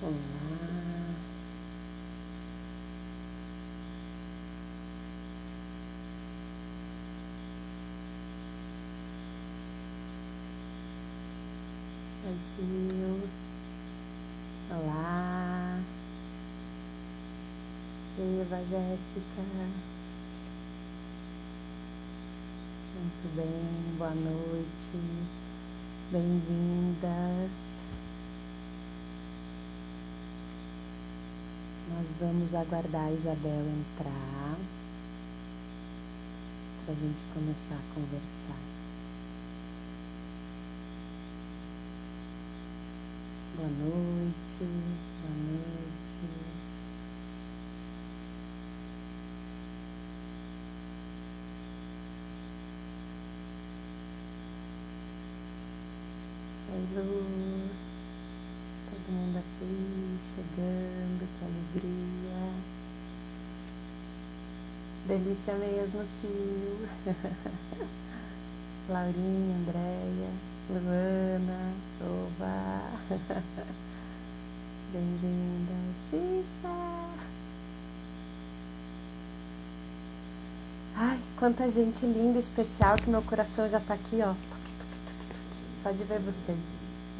Olá. Brasil. Olá. Eva, Jéssica. Muito bem, boa noite. Bem-vindas. Nós vamos aguardar a Isabel entrar para a gente começar a conversar. Boa noite, boa noite. Oi, Lu. Todo mundo aqui chegando, que alegria. Delícia mesmo, Sil. Laurinha, Andréia, Luana, Oba. Bem-vinda, Cissa. Ai, quanta gente linda, especial, que meu coração já tá aqui, ó. Tuque, tuque, tuque, tuque. Só de ver vocês.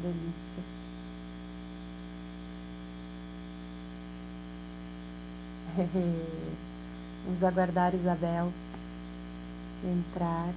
Delícia. Vamos aguardar a Isabel entrar.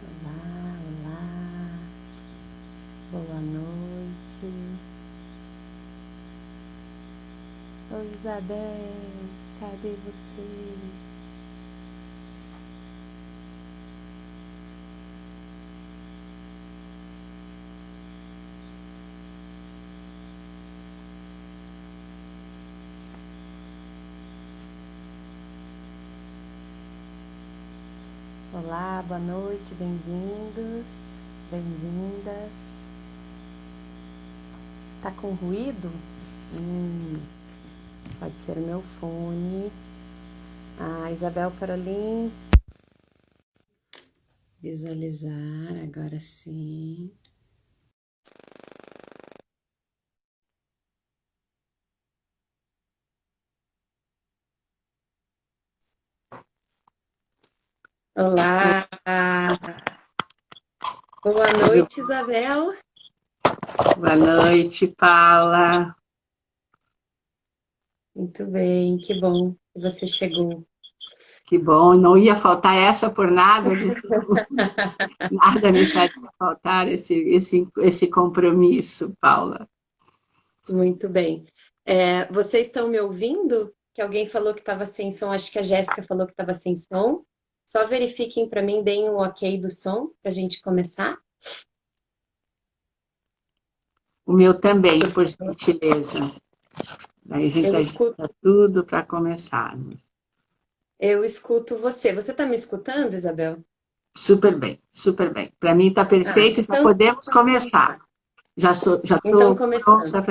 Olá, olá. Boa noite. Oi, Isabel. Cadê você? Olá, boa noite, bem-vindos, bem-vindas. Tá com ruído? Pode ser o meu fone. Isabel Parolim. Visualizar, agora sim. Olá! Boa noite, Isabel. Boa noite, Paula. Muito bem, que bom que você chegou. Que bom, não ia faltar essa por nada, nada me faria faltar esse compromisso, Paula. Muito bem. Vocês estão me ouvindo? Que alguém falou que estava sem som, acho que a Jéssica falou que estava sem som. Só verifiquem para mim, deem um ok do som para a gente começar. O meu também, por gentileza. Aí a gente ajuda tudo para começarmos. Eu escuto você. Você está me escutando, Isabel? Super bem, super bem. Para mim está perfeito, já podemos começar. Já Então, estou começando. pronta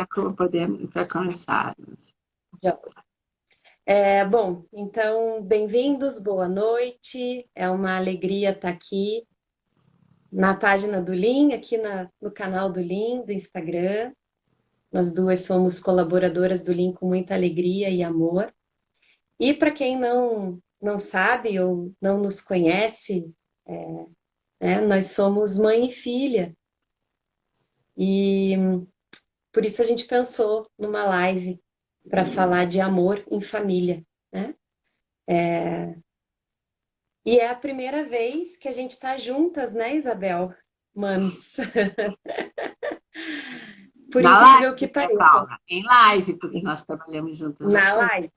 para começarmos. Bom, então, bem-vindos, boa noite. É uma alegria estar aqui na página do Lean, aqui no canal do Lean, do Instagram. Nós duas somos colaboradoras do Lean com muita alegria e amor. E para quem não sabe ou não nos conhece, nós somos mãe e filha. E por isso a gente pensou numa live para falar de amor em família, né? E é a primeira vez que a gente está juntas, né, Isabel? Mames. Por Na incrível que live, né, pareça. Paula? Em live, porque nós trabalhamos juntas há Na pouco. live.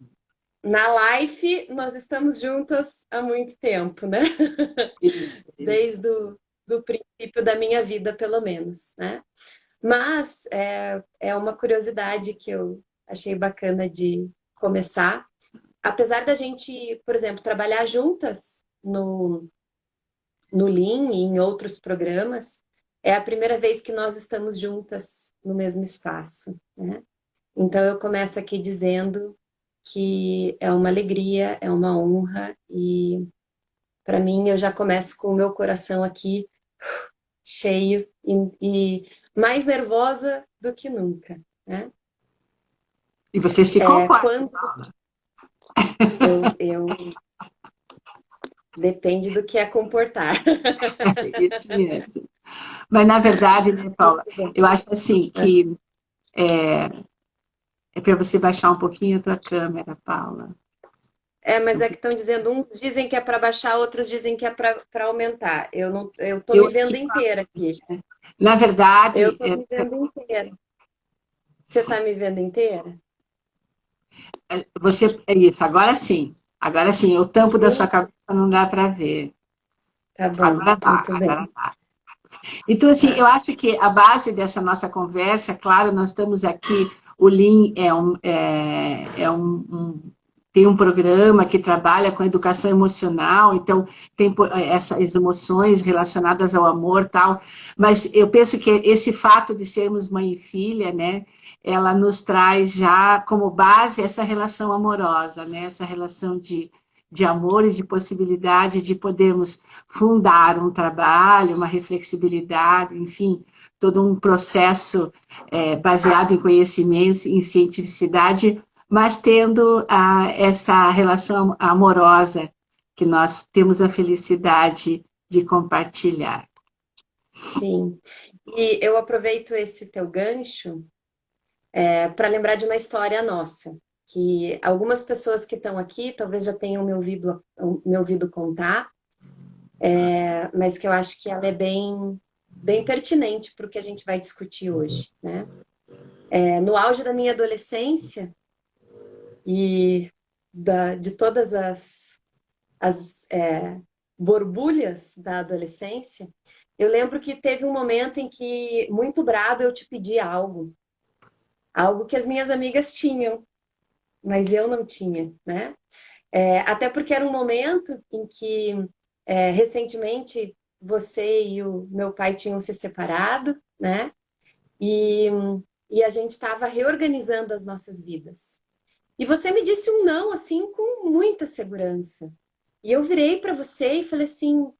Na live, nós estamos juntas há muito tempo, né? Isso, isso. Desde do princípio da minha vida, pelo menos, né? Mas é uma curiosidade que eu achei bacana de começar. apesar da gente, por exemplo, trabalhar juntas no Lean e em outros programas, é a primeira vez que nós estamos juntas no mesmo espaço, né? Então eu começo aqui dizendo que é uma alegria, é uma honra e para mim eu já começo com o meu coração aqui cheio e mais nervosa do que nunca, né? E você se comporta. Quando eu depende do que é comportar. Isso mesmo. Mas, na verdade, né, Paula, eu acho assim que é para você baixar um pouquinho a tua câmera, Paula. Mas é que estão dizendo, uns dizem que é para baixar, outros dizem que é para aumentar. Eu tô Eu me vendo inteira aqui. Na Eu verdade, tô me vendo inteira. Você está me vendo inteira? você é isso. Agora sim, o tampo da Sim. sua cabeça não dá para ver. Tá bom, Agora tá, muito agora bem. tá. Então, assim, Tá. eu acho que a base dessa nossa conversa, claro, nós estamos aqui, o Lean tem um programa que trabalha com educação emocional, então tem essas emoções relacionadas ao amor tal, mas eu penso que esse fato de sermos mãe e filha, né, ela nos traz já como base essa relação amorosa, né, essa relação de amor e de possibilidade de podermos fundar um trabalho, uma reflexibilidade, enfim, todo um processo baseado em conhecimento, em cientificidade, mas tendo essa relação amorosa que nós temos a felicidade de compartilhar. Sim. E eu aproveito esse teu gancho para lembrar de uma história nossa, que algumas pessoas que estão aqui talvez já tenham me ouvido contar, mas que eu acho que ela é bem pertinente para o que a gente vai discutir hoje, né? No auge da minha adolescência e de todas as borbulhas da adolescência, eu lembro que teve um momento em que, muito brava, eu te pedi algo que as minhas amigas tinham, mas eu não tinha, né? Até porque era um momento em que, recentemente, você e o meu pai tinham se separado, né? E, e a gente estava reorganizando as nossas vidas. E você me disse um não, assim, com muita segurança. E eu virei para você e falei assim: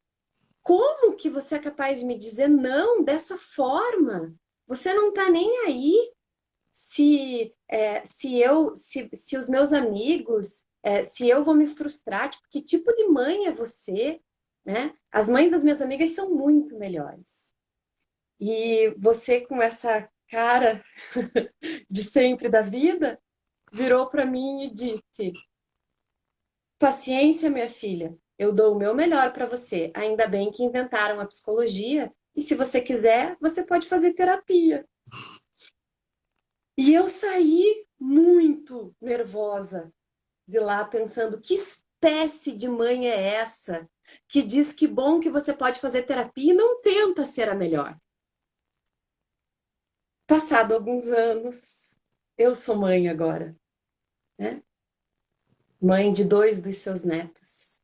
como que você é capaz de me dizer não dessa forma? Você não está nem aí se os meus amigos, se eu vou me frustrar, tipo, que tipo de mãe é você, né? As mães das minhas amigas são muito melhores. E você com essa cara de sempre da vida, virou para mim e disse: paciência, minha filha, eu dou o meu melhor para você. Ainda bem que inventaram a psicologia, e se você quiser, você pode fazer terapia. E eu saí muito nervosa de lá, pensando: que espécie de mãe é essa que diz que bom que você pode fazer terapia e não tenta ser a melhor? Passado alguns anos, eu sou mãe agora, né? Mãe de 2 dos seus netos.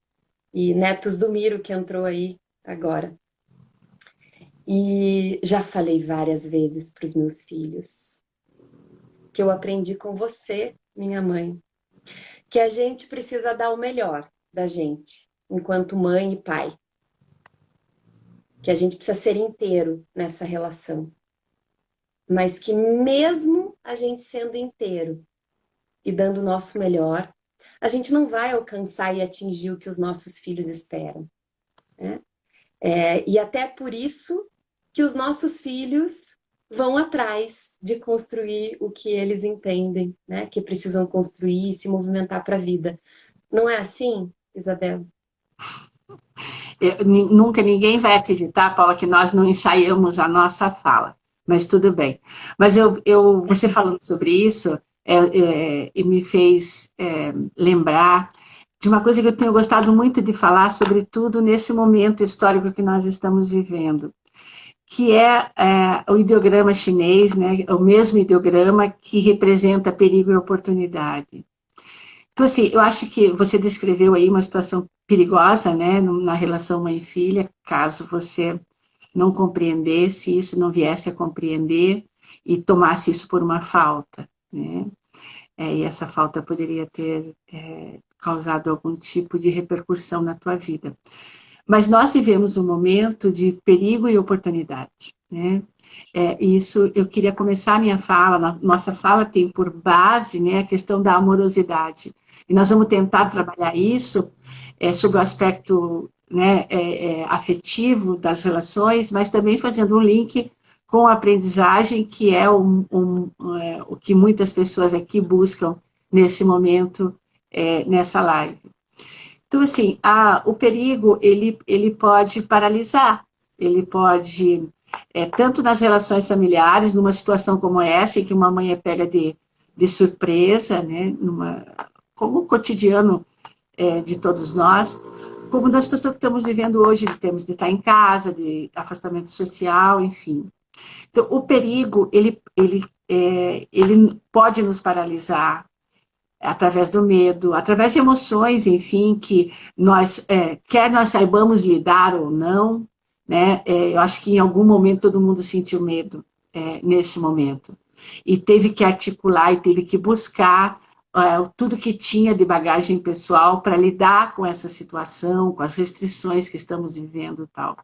E netos do Miro, que entrou aí agora. E já falei várias vezes para os meus filhos que eu aprendi com você, minha mãe, que a gente precisa dar o melhor da gente, enquanto mãe e pai. Que a gente precisa ser inteiro nessa relação. Mas que mesmo a gente sendo inteiro e dando o nosso melhor, a gente não vai alcançar e atingir o que os nossos filhos esperam, né? E até por isso que os nossos filhos vão atrás de construir o que eles entendem, né? Que precisam construir e se movimentar para a vida. Não é assim, Isabel? Nunca ninguém vai acreditar, Paula, que nós não ensaiamos a nossa fala, mas tudo bem. Mas você falando sobre isso, me fez lembrar de uma coisa que eu tenho gostado muito de falar, sobretudo nesse momento histórico que nós estamos vivendo, que é o ideograma chinês, né, o mesmo ideograma que representa perigo e oportunidade. Então, assim, eu acho que você descreveu aí uma situação perigosa, né, na relação mãe e filha, caso você não compreendesse isso, não viesse a compreender e tomasse isso por uma falta, né? E essa falta poderia ter causado algum tipo de repercussão na tua vida. Mas nós vivemos um momento de perigo e oportunidade, né? Isso, eu queria começar a minha fala, nossa fala tem por base, né, a questão da amorosidade. E nós vamos tentar trabalhar isso sobre o aspecto, né, afetivo das relações, mas também fazendo um link com a aprendizagem, que é o que muitas pessoas aqui buscam nesse momento, nessa live. Então, assim, o perigo, ele pode paralisar, ele pode, tanto nas relações familiares, numa situação como essa, em que uma mãe é pega de surpresa, né, como o cotidiano de todos nós, como na situação que estamos vivendo hoje, de termos de estar em casa, de afastamento social, enfim. Então, o perigo, ele pode nos paralisar, através do medo, através de emoções, enfim, que quer nós saibamos lidar ou não, né? Eu acho que em algum momento todo mundo sentiu medo nesse momento. E teve que articular e teve que buscar tudo que tinha de bagagem pessoal para lidar com essa situação, com as restrições que estamos vivendo e tal.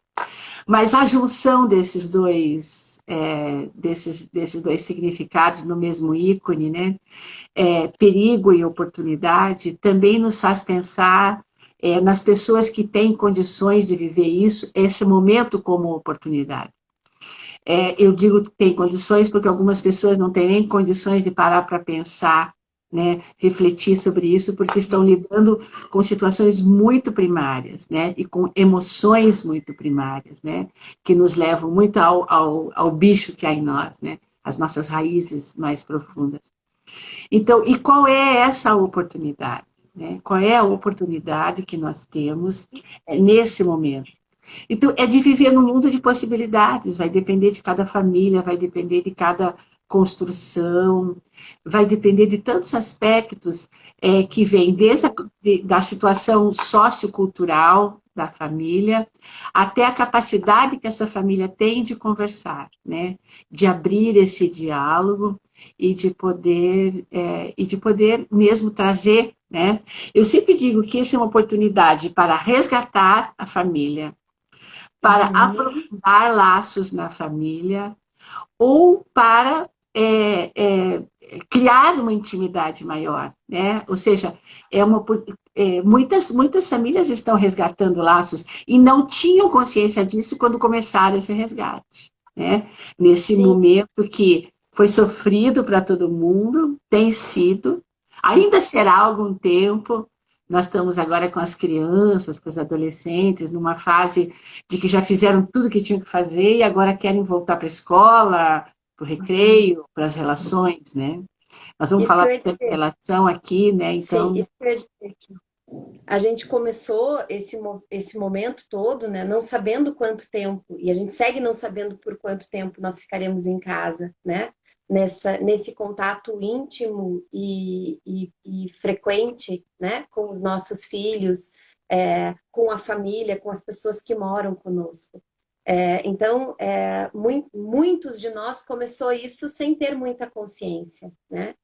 Mas a junção desses dois significados no mesmo ícone, né? Perigo e oportunidade, também nos faz pensar nas pessoas que têm condições de viver isso, esse momento como oportunidade. Eu digo que tem condições porque algumas pessoas não têm nem condições de parar para pensar, né, refletir sobre isso, porque estão lidando com situações muito primárias, né, e com emoções muito primárias, né, que nos levam muito ao bicho que há em nós, né, as nossas raízes mais profundas. Então, e qual é essa oportunidade? Né? Qual é a oportunidade que nós temos nesse momento? Então, é de viver num mundo de possibilidades, vai depender de cada família, vai depender de cada construção, vai depender de tantos aspectos que vêm desde da situação sociocultural da família, até a capacidade que essa família tem de conversar, né? De abrir esse diálogo e de poder mesmo trazer, né? Eu sempre digo que essa é uma oportunidade para resgatar a família, para aprofundar laços na família ou para criar uma intimidade maior, né? Ou seja, muitas famílias estão resgatando laços e não tinham consciência disso quando começaram esse resgate, né? Nesse Sim. momento que foi sofrido para todo mundo, tem sido, ainda será algum tempo. Nós estamos agora com as crianças, com os adolescentes, numa fase de que já fizeram tudo que tinham que fazer e agora querem voltar para a escola, para o recreio, para as relações, né? Nós vamos Isso que eu falar ia de dizer. relação aqui, né? Sim, Então, isso que eu ia dizer. A gente começou esse momento todo, né, não sabendo quanto tempo, e a gente segue não sabendo por quanto tempo nós ficaremos em casa, né? Nesse contato íntimo e frequente, né, com os nossos filhos, com a família, com as pessoas que moram conosco. Então, muitos de nós começou isso sem ter muita consciência, né?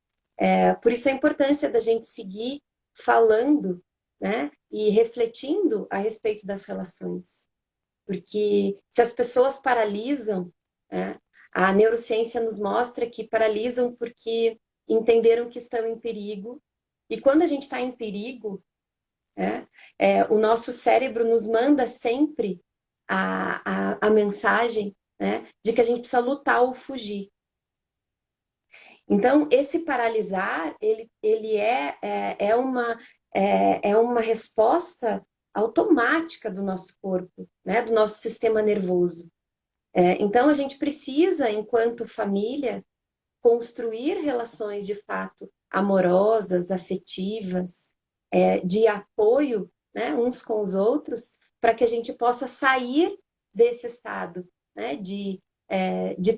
Por isso a importância da gente seguir falando, né, e refletindo a respeito das relações. Porque se as pessoas paralisam, né, a neurociência nos mostra que paralisam porque entenderam que estão em perigo. E quando a gente está em perigo, né, o nosso cérebro nos manda sempre a mensagem, né, de que a gente precisa lutar ou fugir. Então, esse paralisar, ele é uma resposta automática do nosso corpo, né? Do nosso sistema nervoso. Então, a gente precisa, enquanto família, construir relações de fato amorosas, afetivas, de apoio, né, uns com os outros, para que a gente possa sair desse estado, né, de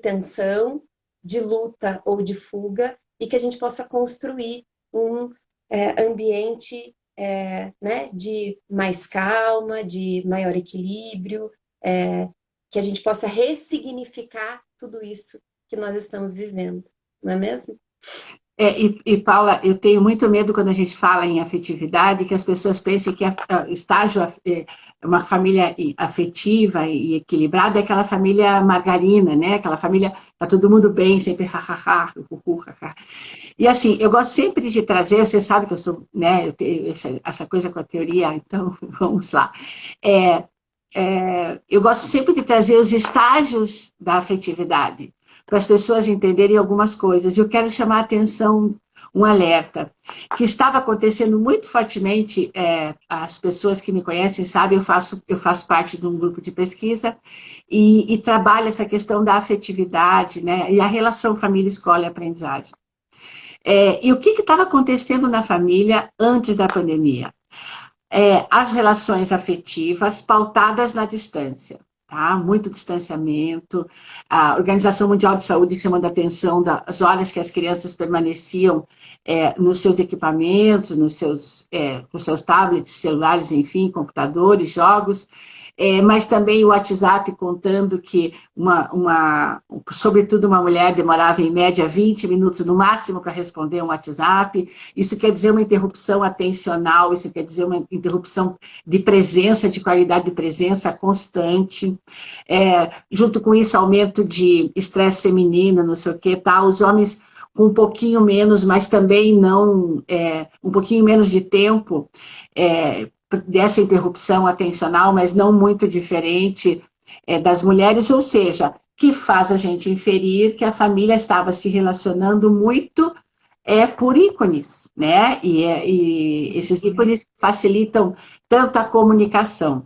tensão, de luta ou de fuga, e que a gente possa construir um, ambiente né, de mais calma, de maior equilíbrio, que a gente possa ressignificar tudo isso que nós estamos vivendo, não é mesmo? Paula, eu tenho muito medo quando a gente fala em afetividade, que as pessoas pensem que estágio, uma família afetiva e equilibrada é aquela família margarina, né? Aquela família, tá todo mundo bem, sempre ha. E assim, eu gosto sempre de trazer, você sabe que eu sou, né? Eu tenho essa coisa com a teoria, então vamos lá. Eu gosto sempre de trazer os estágios da afetividade, para as pessoas entenderem algumas coisas. Eu quero chamar a atenção, um alerta, que estava acontecendo muito fortemente, as pessoas que me conhecem sabem, eu faço parte de um grupo de pesquisa e trabalho essa questão da afetividade, né, e a relação família, escola e aprendizagem. E o que estava acontecendo na família antes da pandemia? As relações afetivas pautadas na distância, tá? Muito distanciamento. A Organização Mundial de Saúde chamando a atenção das horas que as crianças permaneciam nos seus equipamentos, com seus tablets, celulares, enfim, computadores, jogos. Mas também o WhatsApp contando que sobretudo uma mulher demorava em média 20 minutos no máximo para responder um WhatsApp. Isso quer dizer uma interrupção atencional, isso quer dizer uma interrupção de presença, de qualidade de presença constante. Junto com isso, aumento de estresse feminino, não sei o que, tá? Os homens com um pouquinho menos, mas também não, um pouquinho menos de tempo, dessa interrupção atencional, mas não muito diferente das mulheres, ou seja, que faz a gente inferir que a família estava se relacionando muito por ícones, né? E esses ícones facilitam tanto a comunicação.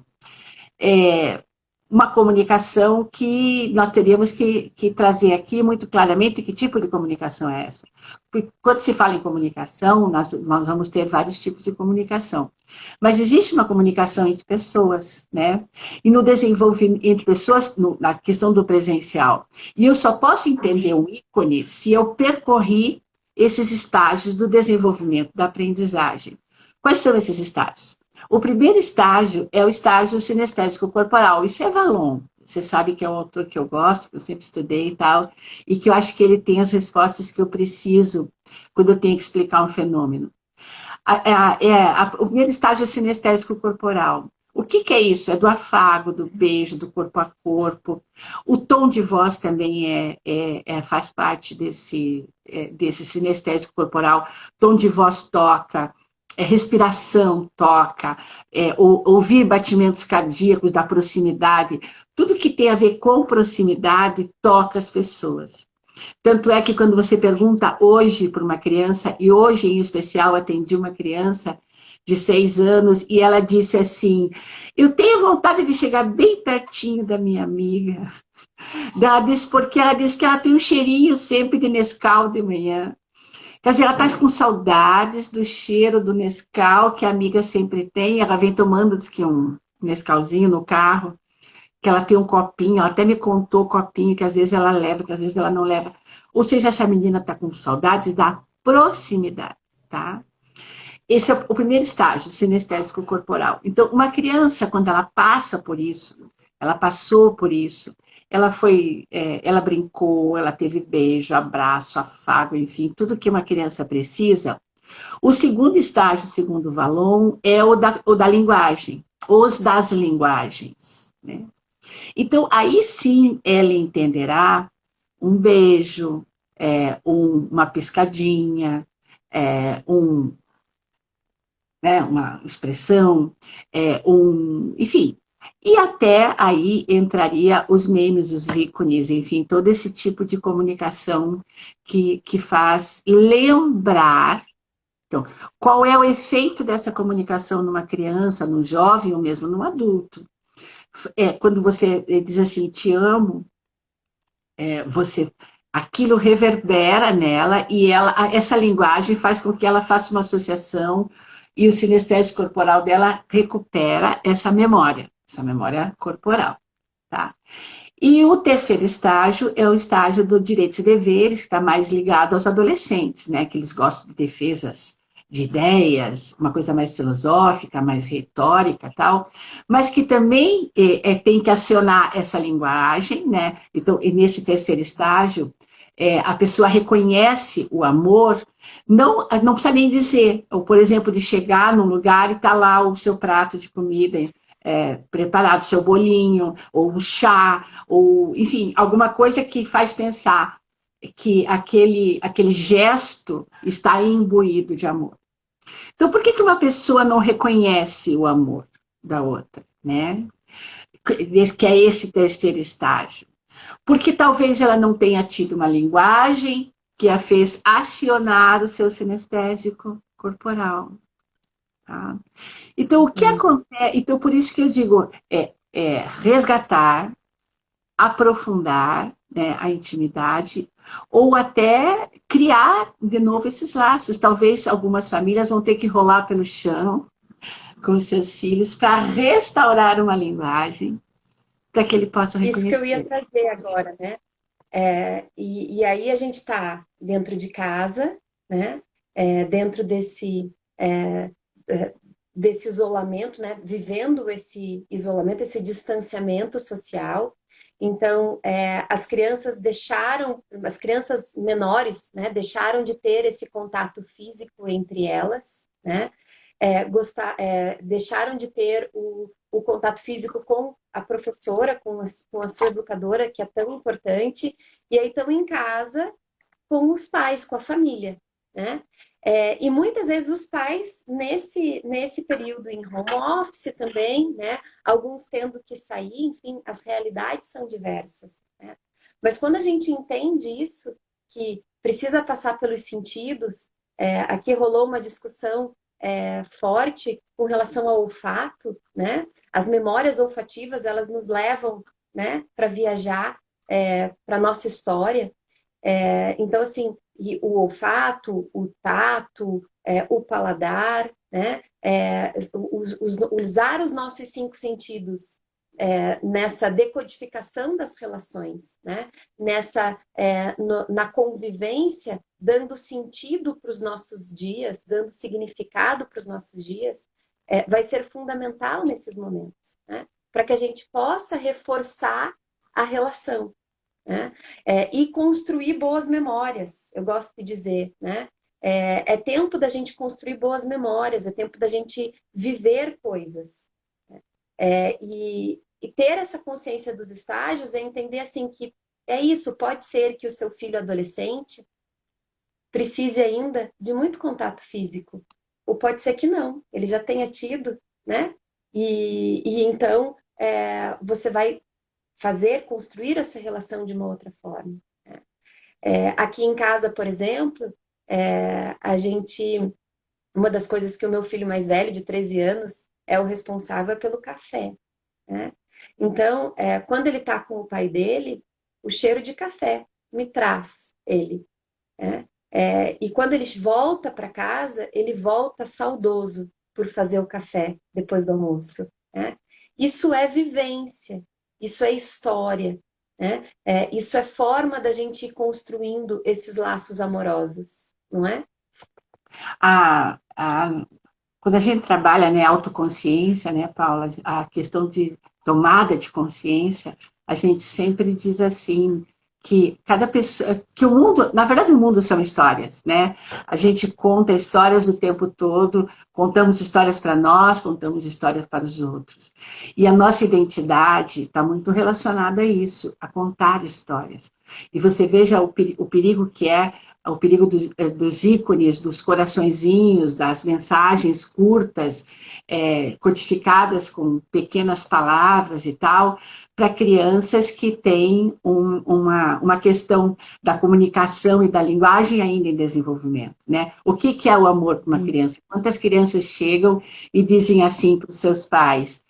Uma comunicação que nós teríamos que trazer aqui muito claramente que tipo de comunicação é essa. Porque quando se fala em comunicação, nós vamos ter vários tipos de comunicação. Mas existe uma comunicação entre pessoas, né? E no desenvolvimento entre pessoas, na questão do presencial. E eu só posso entender um ícone se eu percorri esses estágios do desenvolvimento da aprendizagem. Quais são esses estágios? O primeiro estágio é o estágio sinestésico corporal. Isso é Vallon. Você sabe que é um autor que eu gosto, que eu sempre estudei e tal, e que eu acho que ele tem as respostas que eu preciso quando eu tenho que explicar um fenômeno. O primeiro estágio é sinestésico corporal. O que é isso? É do afago, do beijo, do corpo a corpo. O tom de voz também faz parte desse sinestésico corporal. Tom de voz toca. Respiração toca, ouvir batimentos cardíacos da proximidade, tudo que tem a ver com proximidade toca as pessoas. Tanto é que quando você pergunta hoje para uma criança, e hoje em especial atendi uma criança de 6 anos, e ela disse assim, eu tenho vontade de chegar bem pertinho da minha amiga, porque ela disse que ela tem um cheirinho sempre de Nescau de manhã. Quer dizer, ela está com saudades do cheiro do Nescau que a amiga sempre tem. Ela vem tomando, diz que um Nescauzinho no carro, que ela tem um copinho. Ela até me contou o copinho que às vezes ela leva, que às vezes ela não leva. Ou seja, essa menina está com saudades da proximidade, tá? Esse é o primeiro estágio, sinestésico corporal. Então, uma criança, quando ela passa por isso, ela passou por isso, ela brincou, ela teve beijo, abraço, afago, enfim, tudo que uma criança precisa. O segundo estágio, segundo Vallon, é o da linguagem, os das linguagens, né? Então, aí sim ela entenderá um beijo, uma piscadinha, uma expressão, enfim. E até aí entraria os memes, os ícones, enfim, todo esse tipo de comunicação que faz lembrar. Então, qual é o efeito dessa comunicação numa criança, num jovem ou mesmo num adulto? Quando você diz assim, te amo, aquilo reverbera nela e essa linguagem faz com que ela faça uma associação e o sinestésico corporal dela recupera essa memória corporal, tá? E o terceiro estágio é o estágio do direitos e deveres, que está mais ligado aos adolescentes, né? Que eles gostam de defesas de ideias, uma coisa mais filosófica, mais retórica, tal, mas que também tem que acionar essa linguagem, né? Então, e nesse terceiro estágio, a pessoa reconhece o amor, não precisa nem dizer, ou, por exemplo, de chegar num lugar e tá lá o seu prato de comida preparado, seu bolinho, ou um chá, ou, enfim, alguma coisa que faz pensar que aquele gesto está imbuído de amor. Então, por que que uma pessoa não reconhece o amor da outra, né? Que é esse terceiro estágio? Porque talvez ela não tenha tido uma linguagem que a fez acionar o seu sinestésico corporal. Tá? Então, o que acontece? Então, por isso que eu digo, resgatar, aprofundar, né, a intimidade, ou até criar de novo esses laços. Talvez algumas famílias vão ter que rolar pelo chão com seus filhos para restaurar uma linguagem, para que ele possa Isso que eu ia reconhecer. trazer agora, né? E aí a gente está dentro de casa, né? Dentro desse isolamento, né? Vivendo esse isolamento, esse distanciamento social. Então, as crianças menores, né? Deixaram de ter esse contato físico entre elas, né? Deixaram de ter o contato físico com a professora, com a sua educadora, que é tão importante, e aí estão em casa com os pais, com a família, né? E muitas vezes os pais, nesse período em home office também, né? Alguns tendo que sair, enfim, as realidades são diversas, né? Mas quando a gente entende isso, que precisa passar pelos sentidos, aqui rolou uma discussão forte com relação ao olfato, né? As memórias olfativas, elas nos levam, né, para viajar para nossa história. Então, assim, o olfato, o tato, o paladar, né? Usar os nossos cinco sentidos nessa decodificação das relações, né? Na convivência, dando sentido para os nossos dias, dando significado para os nossos dias, vai ser fundamental nesses momentos, né? Para que a gente possa reforçar a relação, né? E construir boas memórias, eu gosto de dizer, né? É tempo da gente construir boas memórias, é tempo da gente viver coisas, né? E ter essa consciência dos estágios é entender assim que é isso, pode ser que o seu filho adolescente precise ainda de muito contato físico, ou pode ser que não, ele já tenha tido, né? E então você vai construir essa relação de uma outra forma, né? Aqui em casa, por exemplo, uma das coisas que o meu filho mais velho, de 13 anos, é o responsável pelo café, né? Então, quando ele está com o pai dele, o cheiro de café me traz ele, né? E quando ele volta para casa, ele volta saudoso por fazer o café depois do almoço, né? Isso é vivência, isso é história, né? Isso é forma da gente ir construindo esses laços amorosos, não é? A, a, Quando a gente trabalha, né, autoconsciência, né, Paula, a questão de tomada de consciência, a gente sempre diz assim que cada pessoa, que o mundo, na verdade o mundo são histórias, né? A gente conta histórias o tempo todo, contamos histórias para nós, contamos histórias para os outros. E a nossa identidade está muito relacionada a isso, a contar histórias. E você veja o perigo que é o perigo dos ícones, dos coraçõezinhos, das mensagens curtas, codificadas com pequenas palavras e tal, para crianças que têm uma questão da comunicação e da linguagem ainda em desenvolvimento, né? O que é o amor para uma criança? Quantas crianças chegam e dizem assim para os seus pais,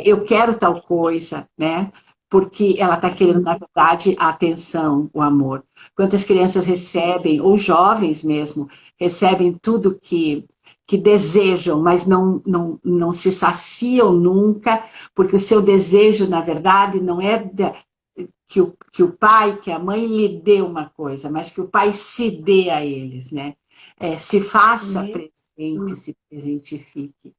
eu quero tal coisa, né? Porque ela está querendo, na verdade, a atenção, o amor. Quantas crianças recebem, ou jovens mesmo, recebem tudo que desejam, mas não se saciam nunca, porque o seu desejo, na verdade, não é que o pai, que a mãe lhe dê uma coisa, mas que o pai se dê a eles, né? Se faça presente. gente se presentifique.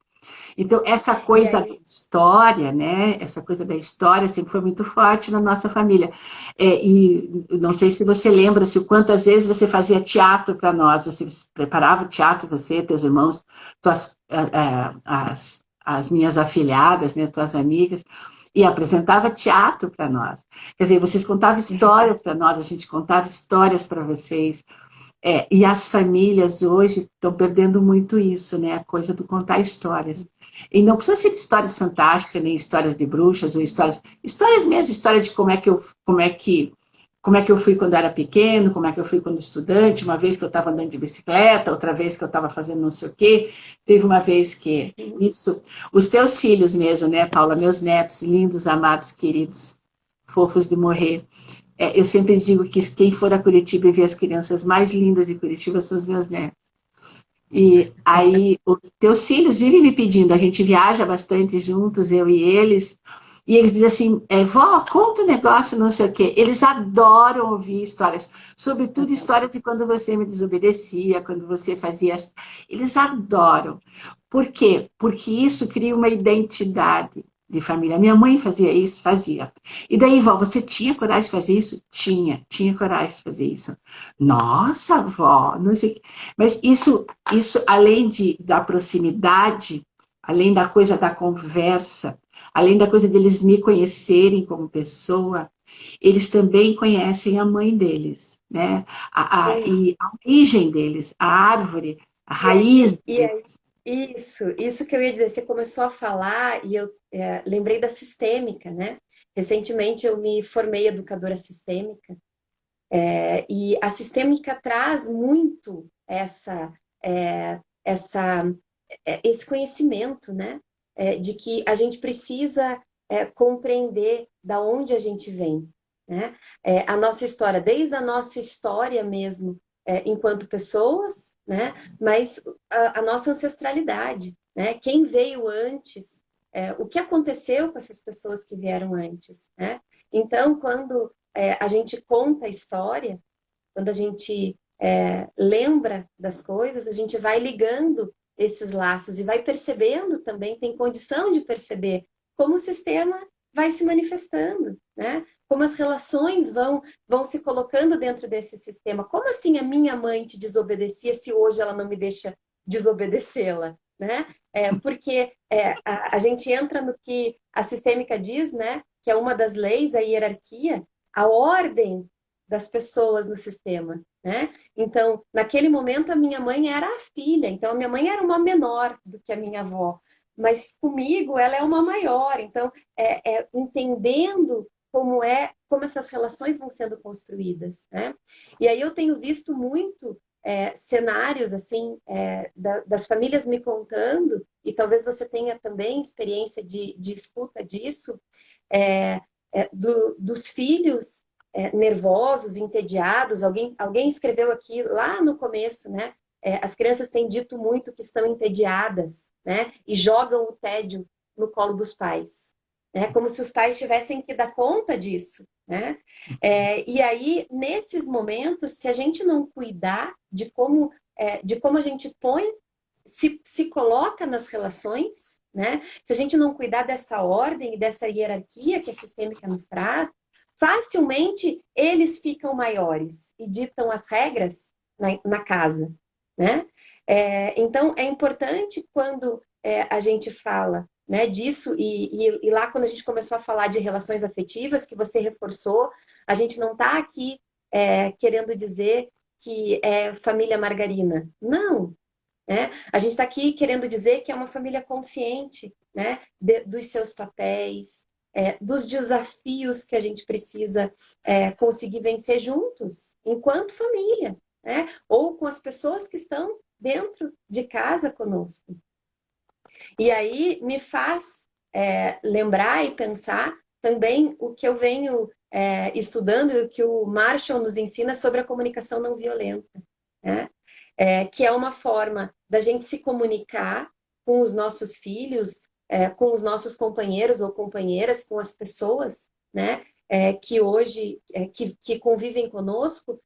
Então, essa E coisa da aí, história, né? Essa coisa da história sempre foi muito forte na nossa família. E não sei se você lembra, se quantas vezes você fazia teatro para nós, você preparava o teatro, você, teus irmãos, as minhas afilhadas, né, tuas amigas, e apresentava teatro para nós. Quer dizer, vocês contavam histórias para nós, a gente contava histórias para vocês. E as famílias hoje estão perdendo muito isso, né? A coisa do contar histórias. E não precisa ser histórias fantásticas, nem histórias de bruxas, ou histórias mesmo, história de como é que eu fui quando era pequeno, como é que eu fui quando estudante, uma vez que eu estava andando de bicicleta, outra vez que eu estava fazendo não sei o quê, teve uma vez que isso, os teus filhos mesmo, né, Paula, meus netos, lindos, amados, queridos, fofos de morrer. Eu sempre digo que quem for a Curitiba e ver as crianças mais lindas de Curitiba são os meus netos. E aí, os teus filhos vivem me pedindo, a gente viaja bastante juntos, eu e eles dizem assim, vó, conta um negócio, não sei o quê. Eles adoram ouvir histórias, sobretudo histórias de quando você me desobedecia, quando você fazia... Eles adoram. Por quê? Porque isso cria uma identidade de família. Minha mãe fazia isso? Fazia. E daí, vó, você tinha coragem de fazer isso? Tinha coragem de fazer isso. Nossa, vó, não sei. Mas isso além da proximidade, além da coisa da conversa, além da coisa deles me conhecerem como pessoa, eles também conhecem a mãe deles, né? E a origem deles, a árvore, a e aí, raiz e deles. aí, isso que eu ia dizer, você começou a falar e eu lembrei da sistêmica, né? Recentemente eu me formei educadora sistêmica, e a sistêmica traz muito essa, esse conhecimento, né? De que a gente precisa compreender da onde a gente vem, né? A nossa história, desde a nossa história mesmo, enquanto pessoas, né? Mas a nossa ancestralidade, né? Quem veio antes, o que aconteceu com essas pessoas que vieram antes, né? Então, quando a gente conta a história, quando a gente lembra das coisas, a gente vai ligando esses laços e vai percebendo também, tem condição de perceber como o sistema vai se manifestando, né? Como as relações vão se colocando dentro desse sistema. Como assim a minha mãe te desobedecia se hoje ela não me deixa desobedecê-la, né? Porque a gente entra no que a sistêmica diz, né? Que é uma das leis, a hierarquia, a ordem das pessoas no sistema, né? Então, naquele momento, a minha mãe era a filha, então a minha mãe era uma menor do que a minha avó, mas comigo ela é uma maior, então entendendo como essas relações vão sendo construídas, né? E aí eu tenho visto muito cenários assim das famílias me contando, e talvez você tenha também experiência de escuta disso, dos filhos nervosos, entediados. Alguém escreveu aqui lá no começo, né? As crianças têm dito muito que estão entediadas, né? E jogam o tédio no colo dos pais, né? Como se os pais tivessem que dar conta disso, né? E aí, nesses momentos, se a gente não cuidar de como a gente põe, se coloca nas relações, né? Se a gente não cuidar dessa ordem e dessa hierarquia que a sistêmica nos traz, facilmente eles ficam maiores e ditam as regras na casa, né? Então, é importante quando a gente fala, né, disso, e lá quando a gente começou a falar de relações afetivas, que você reforçou, a gente não está aqui querendo dizer que é família margarina. Não, né? A gente está aqui querendo dizer que é uma família consciente, né? Dos seus papéis, dos desafios que a gente precisa conseguir vencer juntos, enquanto família, né? Ou com as pessoas que estão dentro de casa conosco. E aí me faz lembrar e pensar também o que eu venho estudando e o que o Marshall nos ensina sobre a comunicação não violenta, né? Que é uma forma da gente se comunicar com os nossos filhos, com os nossos companheiros ou companheiras, com as pessoas, né, que hoje que convivem conosco,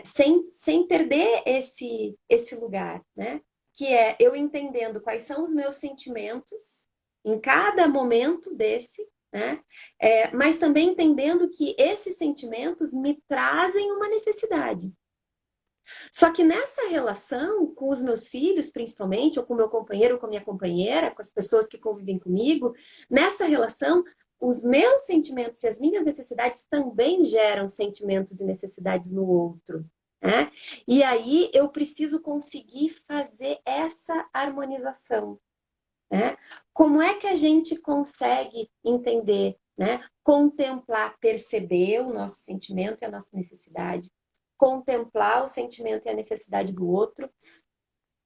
sem perder esse lugar, né, que é eu entendendo quais são os meus sentimentos em cada momento desse, né? Mas também entendendo que esses sentimentos me trazem uma necessidade. Só que nessa relação com os meus filhos, principalmente, ou com meu companheiro ou com a minha companheira, com as pessoas que convivem comigo, nessa relação, os meus sentimentos e as minhas necessidades também geram sentimentos e necessidades no outro, né? E aí eu preciso conseguir fazer essa harmonização, né? Como é que a gente consegue entender, né? Contemplar, perceber o nosso sentimento e a nossa necessidade, contemplar o sentimento e a necessidade do outro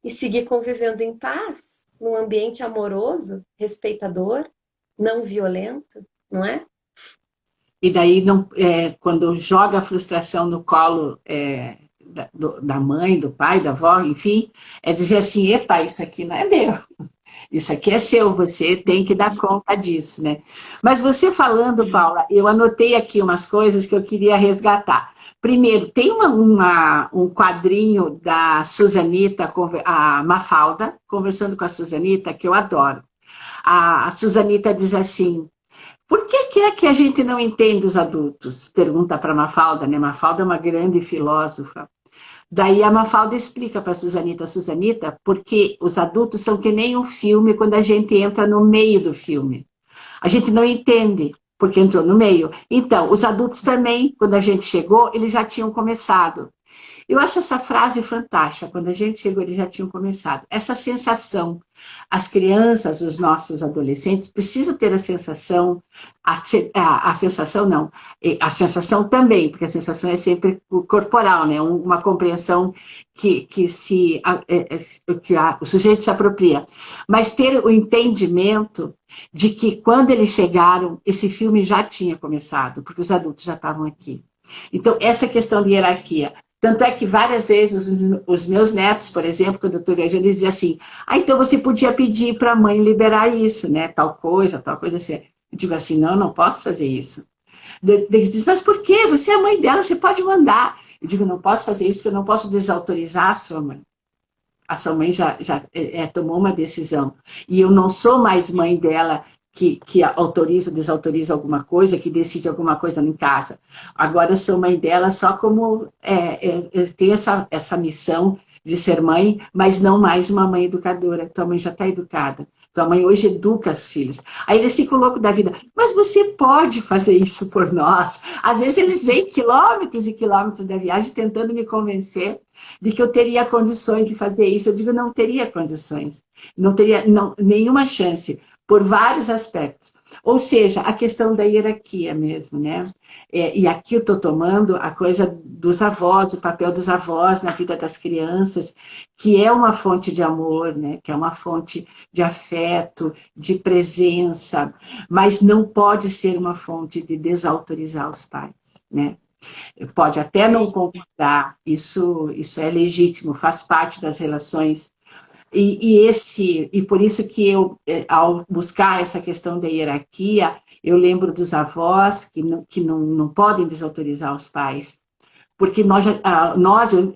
e seguir convivendo em paz, num ambiente amoroso, respeitador, não violento, não é? E daí, não, quando joga a frustração no colo da mãe, do pai, da avó, enfim, é dizer assim, epa, isso aqui não é meu. Isso aqui é seu, você tem que dar conta disso, né? Mas você falando, Paula, eu anotei aqui umas coisas que eu queria resgatar. Primeiro, tem um quadrinho da Suzanita, a Mafalda, conversando com a Suzanita, que eu adoro. A Suzanita diz assim, por que é que a gente não entende os adultos? Pergunta para Mafalda, né? Mafalda é uma grande filósofa. Daí a Mafalda explica para a Suzanita, porque os adultos são que nem um filme quando a gente entra no meio do filme. A gente não entende porque entrou no meio. Então, os adultos também, quando a gente chegou, eles já tinham começado. Eu acho essa frase fantástica. Quando a gente chegou, eles já tinham começado. Essa sensação, as crianças, os nossos adolescentes, precisam ter a sensação, a sensação não, a sensação também, porque a sensação é sempre corporal, né? Uma compreensão que o sujeito se apropria. Mas ter o entendimento de que quando eles chegaram, esse filme já tinha começado, porque os adultos já estavam aqui. Então, essa questão de hierarquia. Tanto é que várias vezes os meus netos, por exemplo, quando eu estou viajando, eles diziam assim, então você podia pedir para a mãe liberar isso, né? Tal coisa assim. Eu digo assim, não posso fazer isso. Eles dizem, mas por quê? Você é a mãe dela, você pode mandar. Eu digo, não posso fazer isso porque eu não posso desautorizar a sua mãe. A sua mãe já tomou uma decisão. E eu não sou mais mãe dela que autoriza ou desautoriza alguma coisa, que decide alguma coisa em casa. Agora eu sou mãe dela só como eu tenho essa missão de ser mãe, mas não mais uma mãe educadora. Tua mãe já está educada. Tua mãe hoje educa os filhos. Aí eles ficam loucos da vida. Mas você pode fazer isso por nós. Às vezes eles vêm quilômetros e quilômetros da viagem tentando me convencer de que eu teria condições de fazer isso. Eu digo, não teria condições. Não teria nenhuma chance, por vários aspectos. Ou seja, a questão da hierarquia mesmo, né? E aqui eu estou tomando a coisa dos avós, o papel dos avós na vida das crianças, que é uma fonte de amor, né? Que é uma fonte de afeto, de presença, mas não pode ser uma fonte de desautorizar os pais, né? Pode até não concordar, isso é legítimo, faz parte das relações. E por isso que eu, ao buscar essa questão da hierarquia, eu lembro dos avós que não podem desautorizar os pais. Porque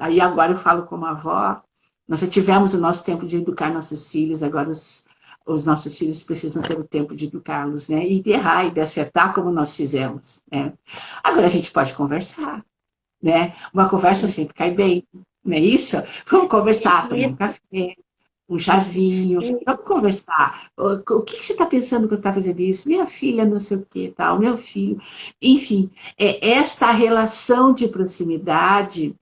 aí agora eu falo como avó, nós já tivemos o nosso tempo de educar nossos filhos, agora os nossos filhos precisam ter o tempo de educá-los, né? E de errar e de acertar como nós fizemos, né? Agora a gente pode conversar, né? Uma conversa sempre cai bem, não é isso? Vamos conversar, tomar um café, um chazinho, vamos conversar. O que você está pensando quando você está fazendo isso? Minha filha, não sei o que, tal, meu filho. Enfim, é esta relação de proximidade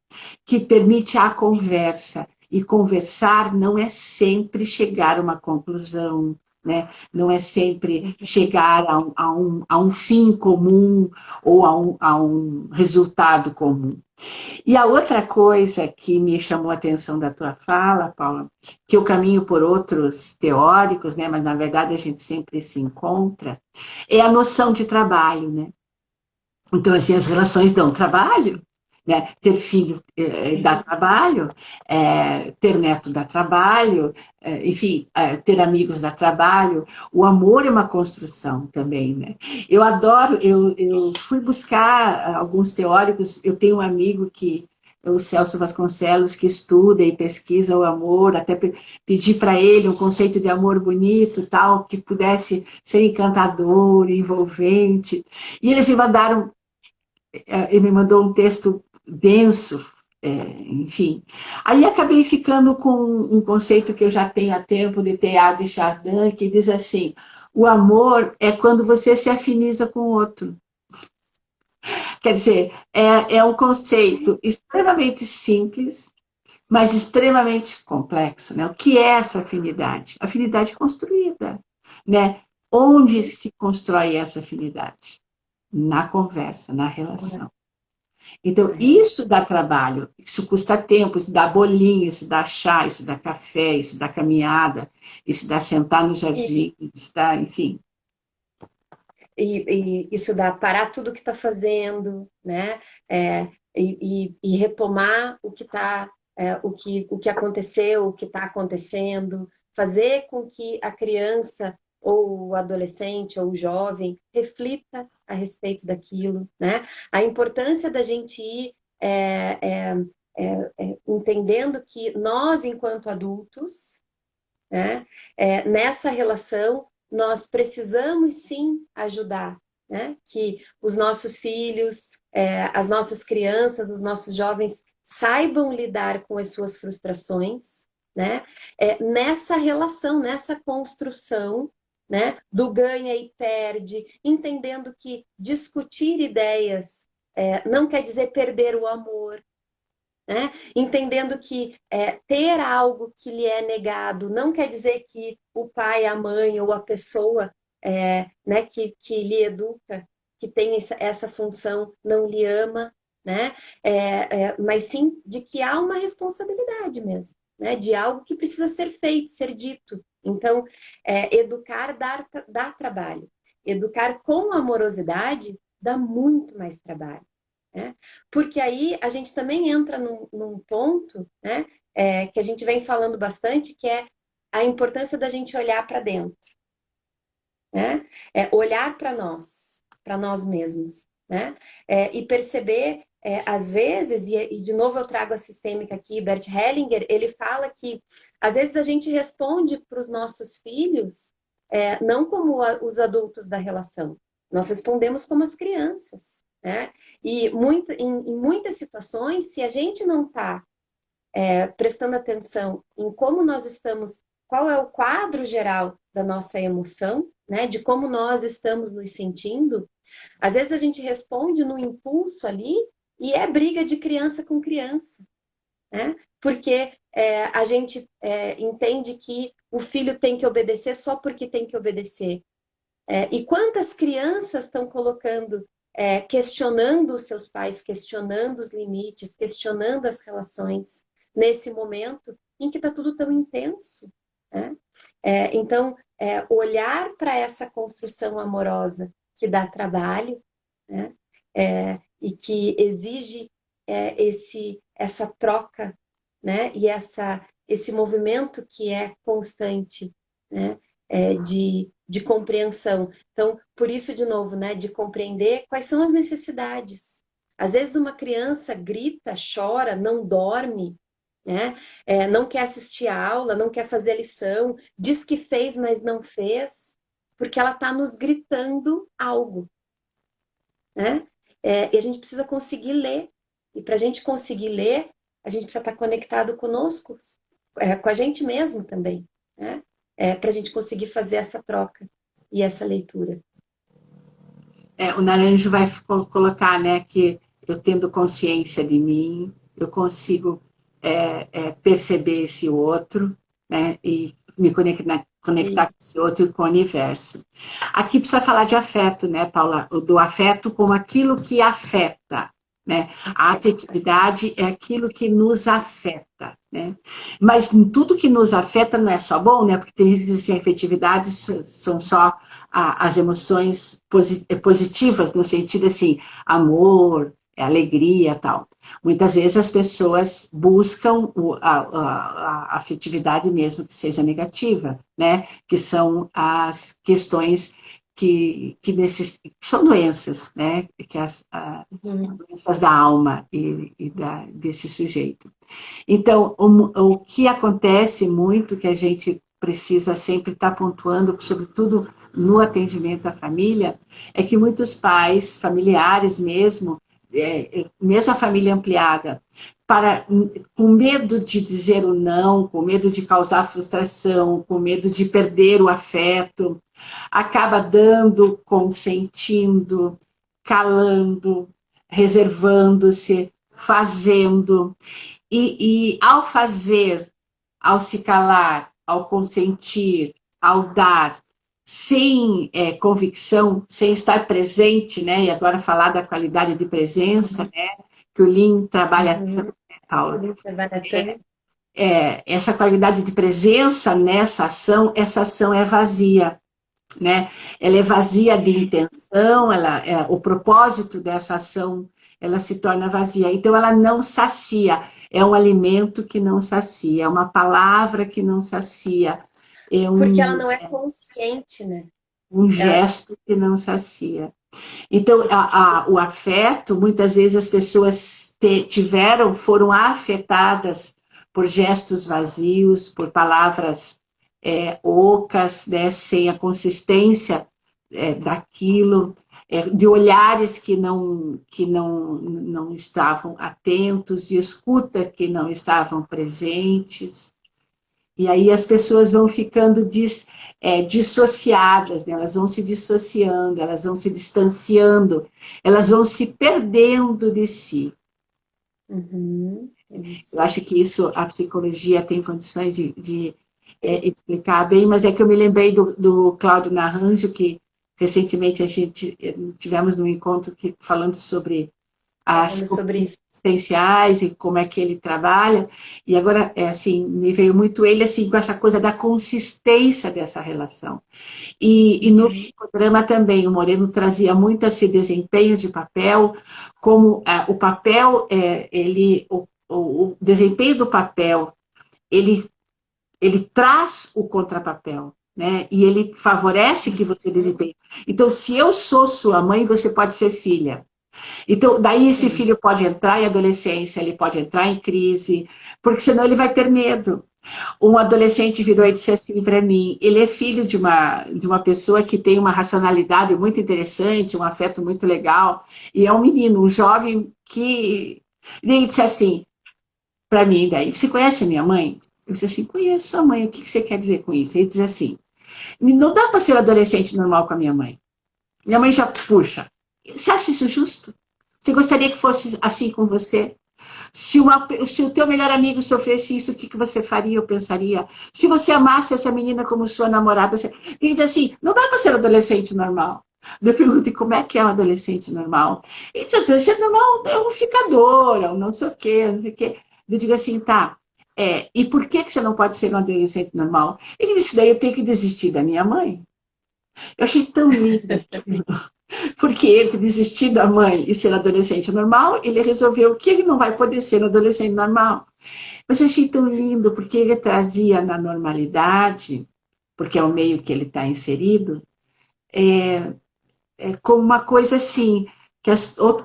que permite a conversa. E conversar não é sempre chegar a uma conclusão, né? Não é sempre chegar a um fim comum ou a um resultado comum. E a outra coisa que me chamou a atenção da tua fala, Paula, que eu caminho por outros teóricos, né, mas na verdade a gente sempre se encontra, é a noção de trabalho, né? Então, assim, as relações dão trabalho, né? Ter filho dá trabalho, ter neto dá trabalho, enfim, ter amigos dá trabalho. O amor é uma construção também, né? Eu adoro, eu fui buscar alguns teóricos, eu tenho um amigo que o Celso Vasconcelos, que estuda e pesquisa o amor, até pedir para ele um conceito de amor bonito, tal, que pudesse ser encantador, envolvente. E eles me mandaram, ele me mandou um texto denso, enfim. Aí acabei ficando com um conceito que eu já tenho há tempo, de Teilhard de Chardin, que diz assim: o amor é quando você se afiniza com o outro. Quer dizer, é um conceito extremamente simples, mas extremamente complexo, né? O que é essa afinidade? Afinidade construída, né? Onde se constrói essa afinidade? Na conversa, na relação. Então, isso dá trabalho, isso custa tempo, isso dá bolinho, isso dá chá, isso dá café, isso dá caminhada, isso dá sentar no jardim, isso dá, enfim. E isso dá parar tudo que está fazendo, né? E retomar o que está, o que aconteceu, o que está acontecendo, fazer com que a criança ou o adolescente ou o jovem reflita a respeito daquilo, né? A importância da gente ir entendendo que nós, enquanto adultos, né, nessa relação nós precisamos sim ajudar, né? Que os nossos filhos, as nossas crianças, os nossos jovens saibam lidar com as suas frustrações, né? Nessa relação, nessa construção, né? Do ganha e perde, entendendo que discutir ideias não quer dizer perder o amor, né? Entendendo que ter algo que lhe é negado não quer dizer que o pai, a mãe ou a pessoa né, que lhe educa, que tem essa função, não lhe ama, né? Mas sim de que há uma responsabilidade mesmo, né? De algo que precisa ser feito, ser dito. Então, educar dá trabalho. Educar com amorosidade dá muito mais trabalho. Né? Porque aí a gente também entra num ponto, né, que a gente vem falando bastante, que é a importância da gente olhar para dentro, né? Olhar para nós mesmos, né? E perceber, às vezes, e de novo eu trago a sistêmica aqui, Bert Hellinger, ele fala que às vezes a gente responde para os nossos filhos não como os adultos da relação, nós respondemos como as crianças. Né? E em muitas situações, se a gente não está prestando atenção em como nós estamos, qual é o quadro geral da nossa emoção, né? De como nós estamos nos sentindo, às vezes a gente responde no impulso ali e é briga de criança com criança, né? Porque a gente entende que o filho tem que obedecer só porque tem que obedecer. E quantas crianças estão colocando questionando os seus pais, questionando os limites, questionando as relações, nesse momento em que está tudo tão intenso. Né? Então, olhar para essa construção amorosa que dá trabalho, né? E que exige essa troca, né? E esse movimento que é constante, né? De compreensão. Então, por isso, de novo, né, de compreender quais são as necessidades. Às vezes uma criança grita, chora, não dorme, né? Não quer assistir a aula, não quer fazer a lição, diz que fez, mas não fez, porque ela está nos gritando algo. Né? E a gente precisa conseguir ler. E para a gente conseguir ler, a gente precisa estar conectado conosco, com a gente mesmo também. Né? Para a gente conseguir fazer essa troca e essa leitura. O Naranjo vai colocar, né, que eu tendo consciência de mim, eu consigo perceber esse outro, né, e me conectar com esse outro e com o universo. Aqui precisa falar de afeto, né, Paula? Do afeto como aquilo que afeta, né? A afetividade é aquilo que nos afeta, né? Mas tudo que nos afeta não é só bom, né? Porque tem gente que diz assim, afetividade são só as emoções positivas, no sentido assim, amor, alegria, tal. Muitas vezes as pessoas buscam a afetividade mesmo que seja negativa, né? Que são as questões que são doenças, né? Que Uhum. doenças da alma desse sujeito. Então, o que acontece muito, que a gente precisa sempre estar pontuando, sobretudo no atendimento à família, é que muitos pais, familiares mesmo, mesmo a família ampliada, com medo de dizer o não, com medo de causar frustração, com medo de perder o afeto, acaba dando, consentindo, calando, reservando-se, fazendo. E ao fazer, ao se calar, ao consentir, ao dar, sem convicção, sem estar presente, né? E agora falar da qualidade de presença, né? Que o Lean trabalha Uhum. tanto, né, Paula? Ele trabalha tanto. Essa qualidade de presença nessa ação, essa ação é vazia, né? Ela é vazia de intenção, o propósito dessa ação, ela se torna vazia. Então, ela não sacia. É um alimento que não sacia, é uma palavra que não sacia, é Porque ela não é consciente, né? um Ela... gesto que não sacia. Então, o afeto, muitas vezes as pessoas foram afetadas por gestos vazios, por palavras ocas, né, sem a consistência daquilo, de olhares que não estavam atentos, de escuta que não estavam presentes. E aí as pessoas vão ficando dissociadas, né? Elas vão se dissociando, elas vão se distanciando, elas vão se perdendo de si. Uhum. Eu Isso. acho que isso a psicologia tem condições de explicar bem, mas é que eu me lembrei do Cláudio Naranjo, que recentemente a gente tivemos um encontro falando sobre as Falando sobre isso. existenciais e como é que ele trabalha. E agora, assim, me veio muito ele assim com essa coisa da consistência dessa relação. E no psicodrama também, o Moreno trazia muito esse desempenho de papel, como o papel, o desempenho do papel, ele, ele traz o contrapapel, né? E ele favorece que você desempenhe. Então, se eu sou sua mãe, você pode ser filha. Então, daí esse Sim. filho pode entrar em adolescência, ele pode entrar em crise, porque senão ele vai ter medo. Um adolescente virou e disse assim para mim, ele é filho de uma pessoa que tem uma racionalidade muito interessante, um afeto muito legal, e é um menino, um jovem que... E ele disse assim para mim, daí, você conhece a minha mãe? Eu disse assim, conheço sua mãe, o que você quer dizer com isso? Ele diz assim, não dá para ser adolescente normal com a minha mãe. Minha mãe já puxa. Você acha isso justo? Você gostaria que fosse assim com você? Se o teu melhor amigo sofresse isso, o que você faria ou pensaria? Se você amasse essa menina como sua namorada, ele diz assim, não dá para ser adolescente normal. Eu pergunto, como é que é um adolescente normal? Ele diz, adolescente normal é um ficador, é um não sei o quê, não sei o quê. Eu digo assim, tá, e por que você não pode ser um adolescente normal? Ele disse, daí eu tenho que desistir da minha mãe. Eu achei tão lindo aquilo. Porque ele desistir da mãe e ser adolescente normal, ele resolveu que ele não vai poder ser um adolescente normal. Mas eu achei tão lindo, porque ele trazia na normalidade, porque é o meio que ele está inserido, como uma coisa assim,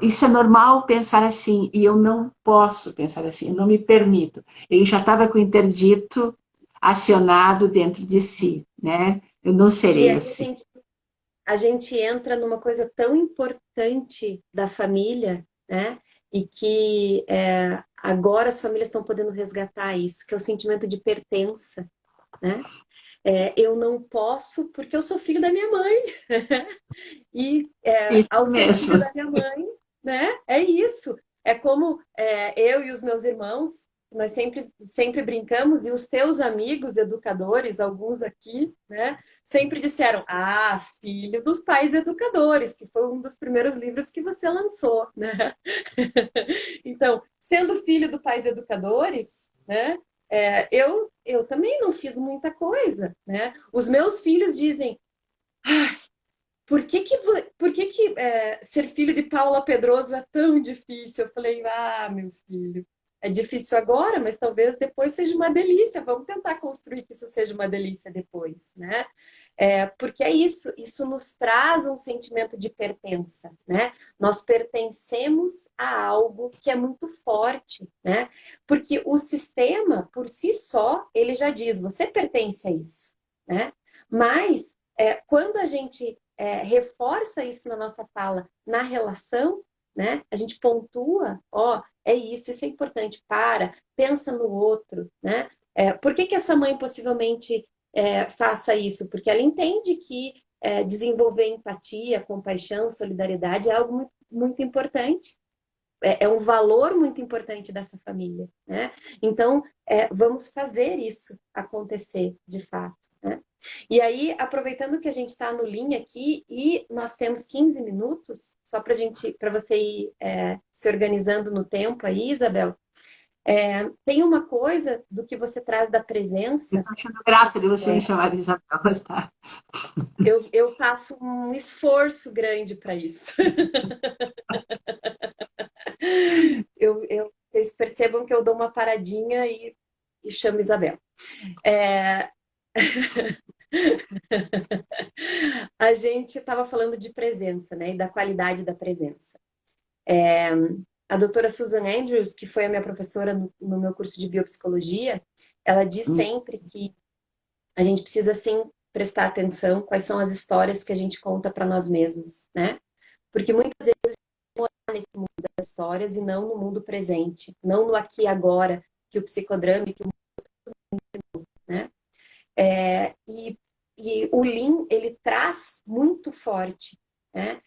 isso é normal pensar assim, e eu não posso pensar assim, eu não me permito. Ele já estava com o interdito acionado dentro de si, né? Eu não E serei aí assim. a gente entra numa coisa tão importante da família, né? E que agora as famílias estão podendo resgatar isso, que é o sentimento de pertença, né? Eu não posso porque eu sou filho da minha mãe. E Isso ao ser mesmo. filho da minha mãe, né? É isso. É como eu e os meus irmãos, nós sempre brincamos, e os teus amigos educadores, alguns aqui, né? Sempre disseram, filho dos pais educadores, que foi um dos primeiros livros que você lançou, né? Então, sendo filho do pais educadores, né? Eu também não fiz muita coisa, né? Os meus filhos dizem, por que ser filho de Paula Pedroso é tão difícil? Eu falei, meus filhos, É difícil agora, mas talvez depois seja uma delícia. Vamos tentar construir que isso seja uma delícia depois, né? Porque é isso, isso nos traz um sentimento de pertença, né? Nós pertencemos a algo que é muito forte, né? Porque o sistema, por si só, ele já diz, você pertence a isso, né? Mas, quando a gente reforça isso na nossa fala, na relação, né? A gente pontua, ó, é isso é importante, pensa no outro, né? Por que que essa mãe possivelmente faça isso? Porque ela entende que desenvolver empatia, compaixão, solidariedade é algo muito, muito importante. É um valor muito importante dessa família, né? Então, vamos fazer isso acontecer de fato, né? E aí, aproveitando que a gente está no linha aqui e nós temos 15 minutos, só para você ir se organizando no tempo aí, Isabel, tem uma coisa do que você traz da Eu presença. estou achando graça de você me chamar de Isabel, mas tá. Eu faço um esforço grande para isso. Vocês percebam que eu dou uma paradinha e chamo Isabel. A gente estava falando de presença, né? E da qualidade da presença. A doutora Susan Andrews, que foi a minha professora no meu curso de biopsicologia, ela diz sempre que a gente precisa, sim, prestar atenção quais são as histórias que a gente conta para nós mesmos, né? Porque muitas vezes a gente mora nesse mundo das histórias e não no mundo presente, não no aqui e agora, que o psicodrama e que o mundo, né? E o Lean, ele traz muito forte, né?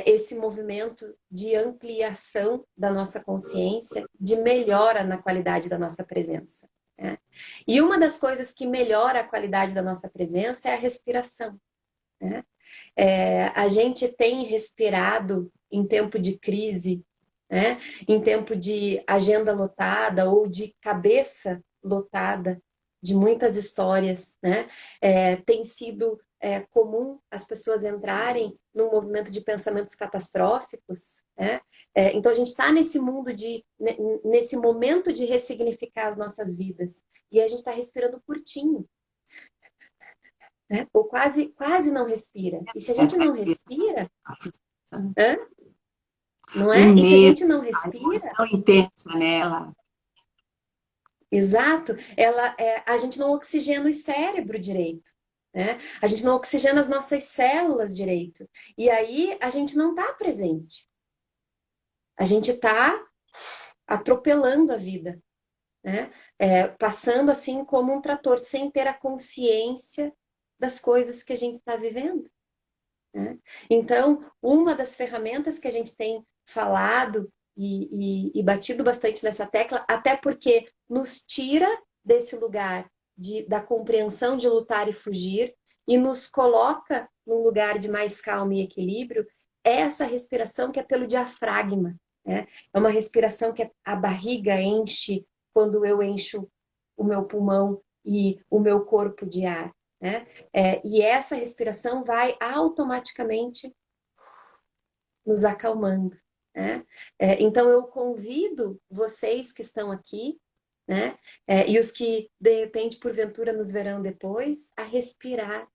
Esse movimento de ampliação da nossa consciência, de melhora na qualidade da nossa presença, né? E uma das coisas que melhora a qualidade da nossa presença é a respiração, né? A gente tem respirado em tempo de crise, né? Em tempo de agenda lotada ou de cabeça lotada, de muitas histórias, né? Tem sido comum as pessoas entrarem num movimento de pensamentos catastróficos, né? Então a gente está nesse momento de ressignificar as nossas vidas e a gente está respirando curtinho, né? Ou quase não respira. E se a gente não respira, não O é? E se a medo, gente não a respira, emoção intensa nela. exato, a gente não oxigena o cérebro direito, né? A gente não oxigena as nossas células direito. E aí a gente não está presente. A gente está atropelando a vida, né? Passando assim como um trator, sem ter a consciência das coisas que a gente está vivendo, né? Então, uma das ferramentas que a gente tem falado e batido bastante nessa tecla, até porque nos tira desse lugar da compreensão de lutar e fugir e nos coloca num lugar de mais calma e equilíbrio, é essa respiração que é pelo diafragma, né? É uma respiração que a barriga enche quando eu encho o meu pulmão e o meu corpo de ar, né? E essa respiração vai automaticamente nos acalmando, né? Então eu convido vocês que estão aqui, né? E os que de repente porventura nos verão depois, a respirar,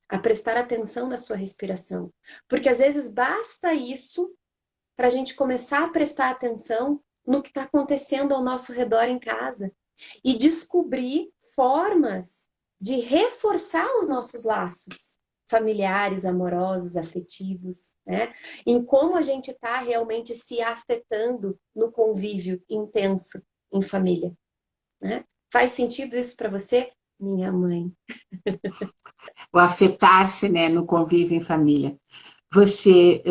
a prestar atenção na sua respiração, porque às vezes basta isso para a gente começar a prestar atenção no que está acontecendo ao nosso redor em casa e descobrir formas de reforçar os nossos laços familiares, amorosos, afetivos, né? Em como a gente está realmente se afetando no convívio intenso em família, né? Faz sentido isso para você, minha mãe? O afetar-se, né, no convívio em família. Você,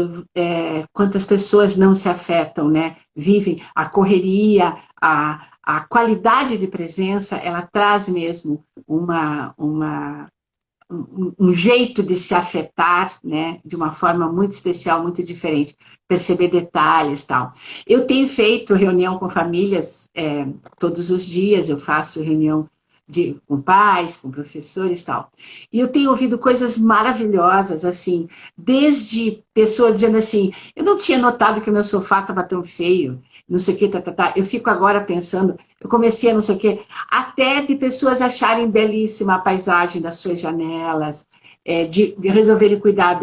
quantas pessoas não se afetam, né? Vivem a correria, a qualidade de presença, ela traz mesmo um jeito de se afetar, né, de uma forma muito especial, muito diferente, perceber detalhes, tal. Eu tenho feito reunião com famílias todos os dias, eu faço reunião com pais, com professores e tal. E eu tenho ouvido coisas maravilhosas, assim, desde pessoas dizendo assim, eu não tinha notado que o meu sofá estava tão feio, não sei o que, eu fico agora pensando, eu comecei a não sei o que, até de pessoas acharem belíssima a paisagem das suas janelas, de resolverem cuidar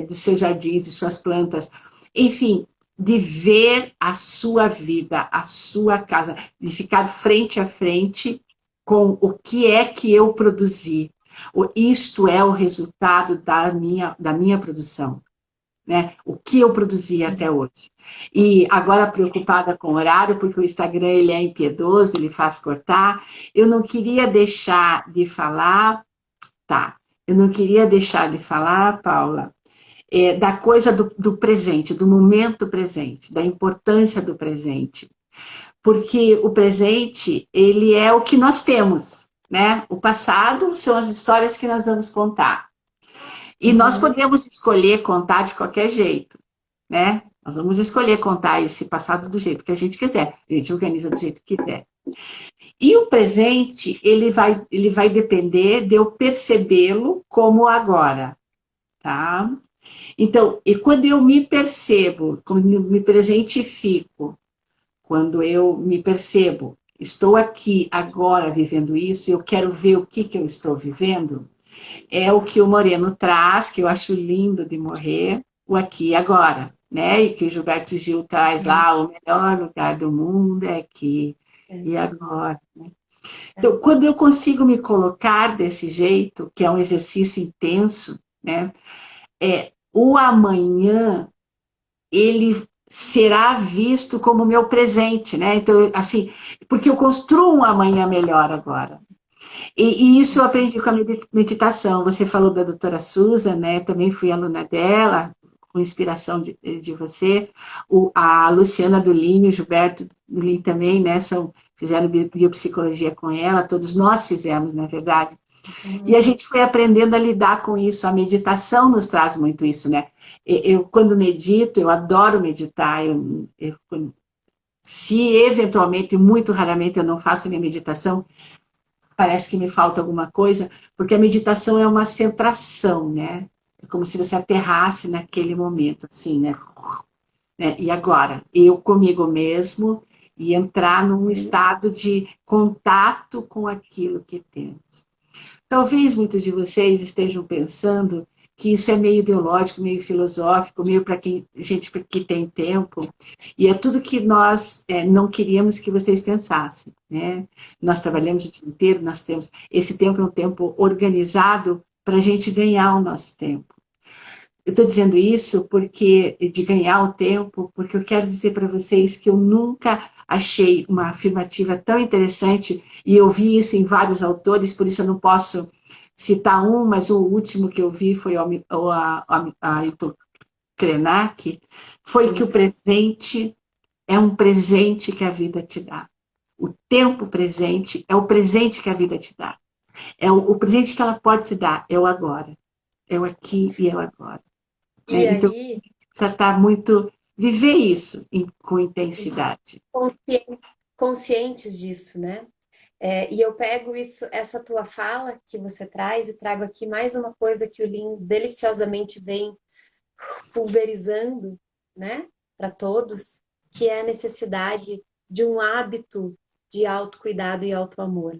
dos seus jardins, de suas plantas, enfim, de ver a sua vida, a sua casa, de ficar frente a frente com o que é que eu produzi. Isto é o resultado da minha produção. Né? O que eu produzi até hoje. E agora preocupada com o horário, porque o Instagram ele é impiedoso, ele faz cortar. Eu não queria deixar de falar, tá? Eu não queria deixar de falar, Paula, da coisa do presente, do momento presente, da importância do presente. Porque o presente, ele é o que nós temos, né? O passado são as histórias que nós vamos contar. E nós podemos escolher contar de qualquer jeito, né? Nós vamos escolher contar esse passado do jeito que a gente quiser. A gente organiza do jeito que quiser. E o presente, ele vai depender de eu percebê-lo como agora, tá? Então, e quando eu me percebo, quando eu me presentifico, quando eu me percebo, estou aqui agora vivendo isso, eu quero ver o que eu estou vivendo, é o que o Moreno traz, que eu acho lindo de morrer, o aqui e agora, né? E que o Gilberto Gil traz lá, o melhor lugar do mundo é aqui e agora. Né? Então, quando eu consigo me colocar desse jeito, que é um exercício intenso, né? O amanhã, ele será visto como meu presente, né? Então, assim, porque eu construo um amanhã melhor agora. E isso eu aprendi com a meditação. Você falou da doutora Susan, né? Também fui aluna dela, com inspiração de você. A Luciana Dulinho, o Gilberto Dulinho também, né? Fizeram biopsicologia com ela, todos nós fizemos, na verdade. E a gente foi aprendendo a lidar com isso. A meditação nos traz muito isso, né? Quando medito, eu adoro meditar. Se eventualmente, muito raramente, eu não faço minha meditação, parece que me falta alguma coisa, porque a meditação é uma centração, né? É como se você aterrasse naquele momento, assim, né? E agora? Eu comigo mesmo e entrar num estado de contato com aquilo que temos. Talvez muitos de vocês estejam pensando que isso é meio ideológico, meio filosófico, meio para gente que tem tempo, e é tudo que nós não queríamos que vocês pensassem, né? Nós trabalhamos o dia inteiro, nós temos esse tempo é um tempo organizado para a gente ganhar o nosso tempo. Eu estou dizendo isso de ganhar o tempo, porque eu quero dizer para vocês que eu nunca achei uma afirmativa tão interessante, e eu vi isso em vários autores, por isso eu não posso citar um, mas o último que eu vi foi o Ailton Krenak, foi que o presente é um presente que a vida te dá. O tempo presente é o presente que a vida te dá. É o presente que ela pode te dar, é o agora. É o aqui e é o agora. E Então, aí, precisa estar muito. Viver isso com intensidade. conscientes disso, né? E eu pego essa tua fala que você traz e trago aqui mais uma coisa que o Lin deliciosamente vem pulverizando, né, para todos, que é a necessidade de um hábito de autocuidado e autoamor,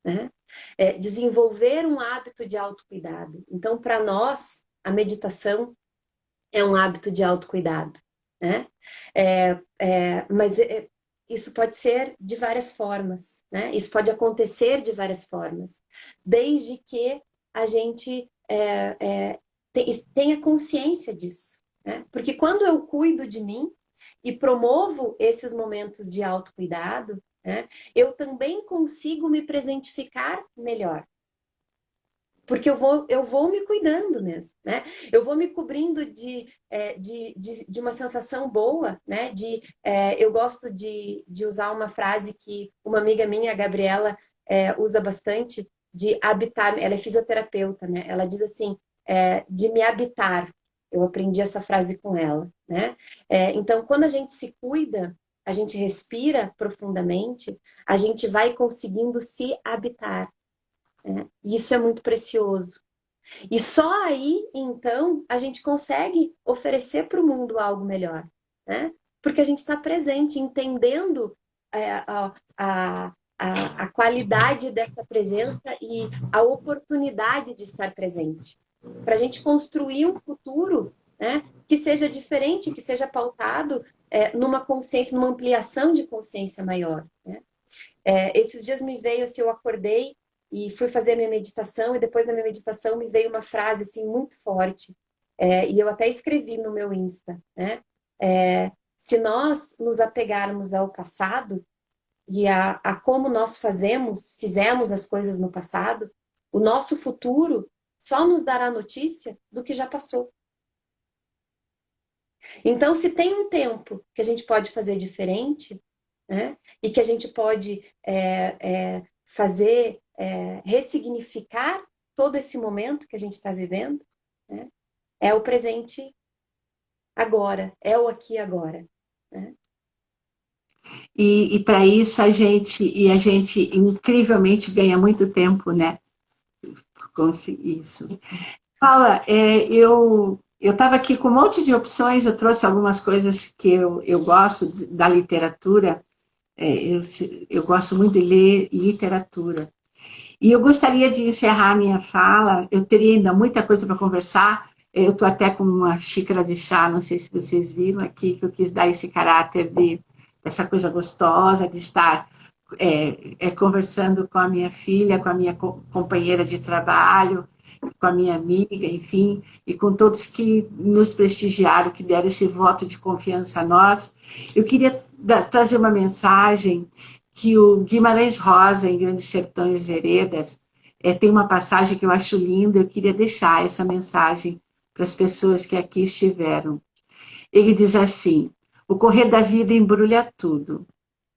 né? Desenvolver um hábito de autocuidado. Então, para nós, a meditação é um hábito de autocuidado, né? Mas isso pode ser de várias formas, né? Isso pode acontecer de várias formas, desde que a gente tenha consciência disso, né? Porque quando eu cuido de mim e promovo esses momentos de autocuidado, né, eu também consigo me presentificar melhor, porque eu vou me cuidando mesmo, né? Eu vou me cobrindo de uma sensação boa, né? Eu gosto de usar uma frase que uma amiga minha, a Gabriela, usa bastante, de habitar, ela é fisioterapeuta, né? Ela diz assim, de me habitar. Eu aprendi essa frase com ela, né? Então, quando a gente se cuida, a gente respira profundamente, a gente vai conseguindo se habitar, né? E isso é muito precioso. E só aí, então, a gente consegue oferecer para o mundo algo melhor, né? Porque a gente está presente, entendendo a qualidade dessa presença e a oportunidade de estar presente. Para a gente construir um futuro, né, que seja diferente, que seja pautado numa consciência, numa ampliação de consciência maior, né? Esses dias me veio, assim, eu acordei e fui fazer a minha meditação, e depois da minha meditação me veio uma frase, assim, muito forte, e eu até escrevi no meu Insta, né? Se nós nos apegarmos ao passado e a como nós fizemos as coisas no passado, o nosso futuro só nos dará notícia do que já passou. Então, se tem um tempo que a gente pode fazer diferente, né? E que a gente pode fazer, ressignificar todo esse momento que a gente está vivendo, né? É o presente agora, é o aqui e agora, né? E para isso a gente incrivelmente ganha muito tempo, né? Por conseguir isso. Paula, eu estava aqui com um monte de opções, eu trouxe algumas coisas que eu gosto da literatura, eu gosto muito de ler literatura. E eu gostaria de encerrar a minha fala, eu teria ainda muita coisa para conversar, eu estou até com uma xícara de chá, não sei se vocês viram aqui, que eu quis dar esse caráter dessa coisa gostosa, de estar conversando com a minha filha, com a minha companheira de trabalho, com a minha amiga, enfim, e com todos que nos prestigiaram, que deram esse voto de confiança a nós. Eu queria trazer uma mensagem que o Guimarães Rosa, em Grandes Sertões Veredas, tem uma passagem que eu acho linda, eu queria deixar essa mensagem para as pessoas que aqui estiveram. Ele diz assim: o correr da vida embrulha tudo.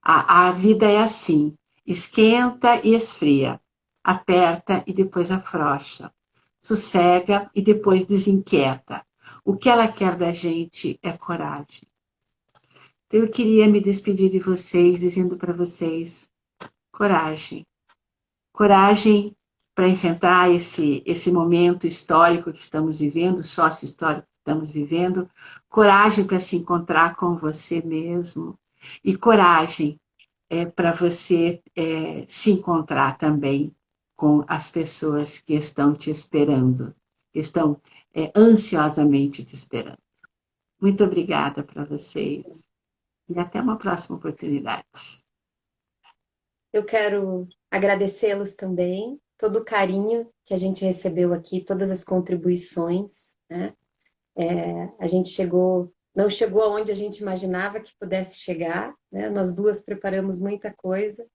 A vida é assim, esquenta e esfria, aperta e depois afrouxa, sossega e depois desinquieta. O que ela quer da gente é coragem. Então, eu queria me despedir de vocês, dizendo para vocês: coragem. Coragem para enfrentar esse momento histórico que estamos vivendo, sócio-histórico que estamos vivendo. Coragem para se encontrar com você mesmo. E coragem para você se encontrar também com as pessoas que estão te esperando, que estão ansiosamente te esperando. Muito obrigada para vocês e até uma próxima oportunidade. Eu quero agradecê-los também, todo o carinho que a gente recebeu aqui, todas as contribuições, né? A gente não chegou aonde a gente imaginava que pudesse chegar, né? Nós duas preparamos muita coisa,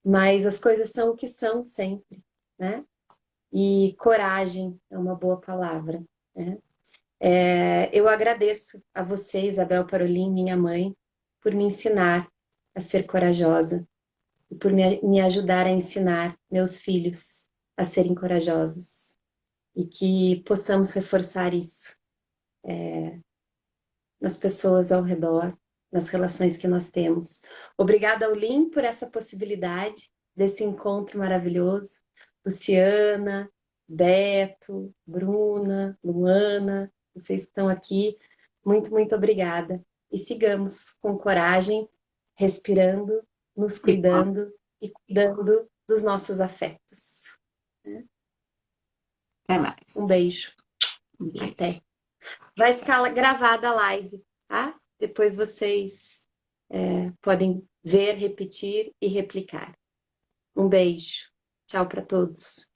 mas as coisas são o que são sempre, né? E coragem é uma boa palavra, né? Eu agradeço a você, Isabel Parolin, minha mãe, por me ensinar a ser corajosa e por me ajudar a ensinar meus filhos a serem corajosos e que possamos reforçar isso nas pessoas ao redor, nas relações que nós temos. Obrigada ao Lin por essa possibilidade desse encontro maravilhoso. Luciana, Beto, Bruna, Luana, vocês estão aqui. Muito, muito obrigada. E sigamos com coragem, respirando, nos cuidando e cuidando dos nossos afetos. Até mais. Um beijo. Um beijo. Até. Vai ficar gravada a live, tá? Depois vocês podem ver, repetir e replicar. Um beijo. Tchau para todos.